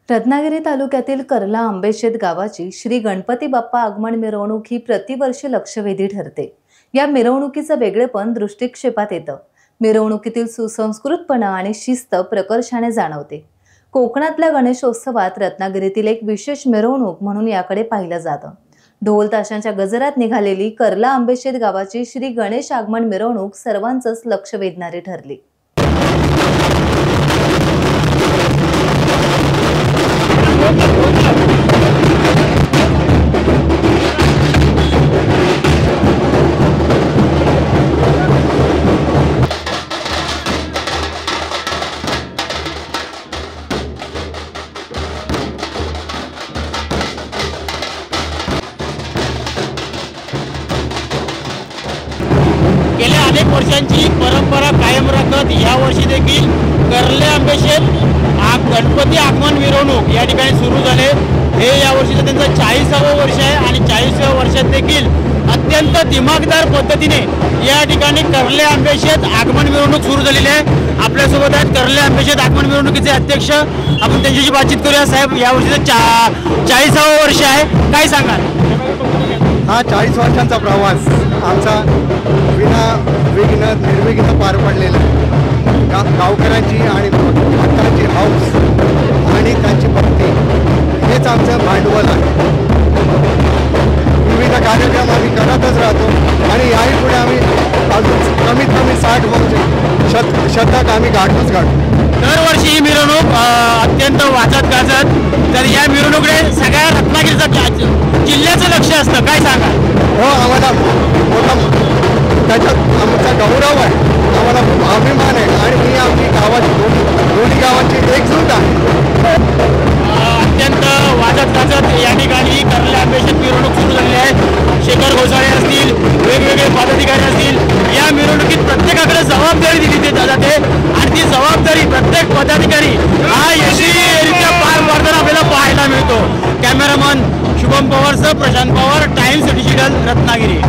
रत्नागिरी तालुक्यातील कर्ला आंबेशेत गावाची श्री गणपती बाप्पा आगमन मिरवणूक ही प्रतिवर्षी लक्षवेधी ठरते। या मिरवणुकीचं वेगळेपण दृष्टिक्षेपात येतं। मिरवणुकीतील सुसंस्कृतपणा आणि शिस्त प्रकर्षाने जाणवते। कोकणातल्या गणेशोत्सवात रत्नागिरीतील एक विशेष मिरवणूक म्हणून याकडे पाहिलं जातं। ढोल ताशांच्या गजरात निघालेली कर्ला आंबेशेत गावाची श्री गणेश आगमन मिरवणूक सर्वांचंच लक्ष वेधणारी ठरली। गेल्या अनेक वर्षांची परंपरा कायम राखत यावर्षी देखील कर्ले आंबेशेत गणपती आगमन मिरवणूक या ठिकाणी सुरू झाले। हे यावर्षीचं त्यांचं 40वे वर्ष आहे आणि 40व्या वर्षात देखील अत्यंत दिमागदार पद्धतीने या ठिकाणी कर्ले आंबेशेत आगमन मिरवणूक सुरू झालेली आहे। आपल्यासोबत आहेत कर्ले आंबेशेत आगमन मिरवणुकीचे अध्यक्ष, आपण त्यांच्याशी बातचीत करूया। साहेब, यावर्षीचं 40वे वर्ष आहे, काय सांगाल? हा 40 वर्षांचा प्रवास आमचा निर्विघ्न पार पडलेला आहे। गावकऱ्यांची आणि भक्तांची हौस आणि त्यांची भक्ती हेच आमचं भांडवल आहे। विविध कार्यक्रम आम्ही करतच राहतो आणि याही पुढे आम्ही अजून कमीत कमी 60 शतक आम्ही गाठतो। दरवर्षी ही मिरवणूक अत्यंत वाजत गाजत, तर या मिरवणुकीकडे सगळ्या रत्नागिरीचं जिल्ह्याचं लक्ष असतं, काय सांगा? हो, आम्हाला त्याच्यात आमचा गौरव आहे, आम्हाला खूप अभिमान आहे आणि ही आमची गावाची दोन्ही गावांची एकजूट आहे। अत्यंत वाजत गाजत या ठिकाणी कर्ले आंबेशेत मिरवणूक सुरू झालेली आहे। शेखर घोसाळे असतील, वेगवेगळे पदाधिकारी असतील, या मिरवणुकीत प्रत्येकाकडे जबाबदारी दिली जाते आणि ती जबाबदारी प्रत्येक पदाधिकारी हा यशस्वीरित्या पार पाडताना आपल्याला पाहायला मिळतो। कॅमेरामन शुभम पवारसह Prashant Pawar, Times Digital, Ratnagiri.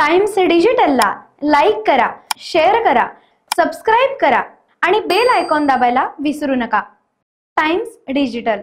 Times डिजिटलला लाईक करा, शेअर करा, सबस्क्राईब करा आणि बेल आयकॉन दाबायला विसरू नका. Times digital.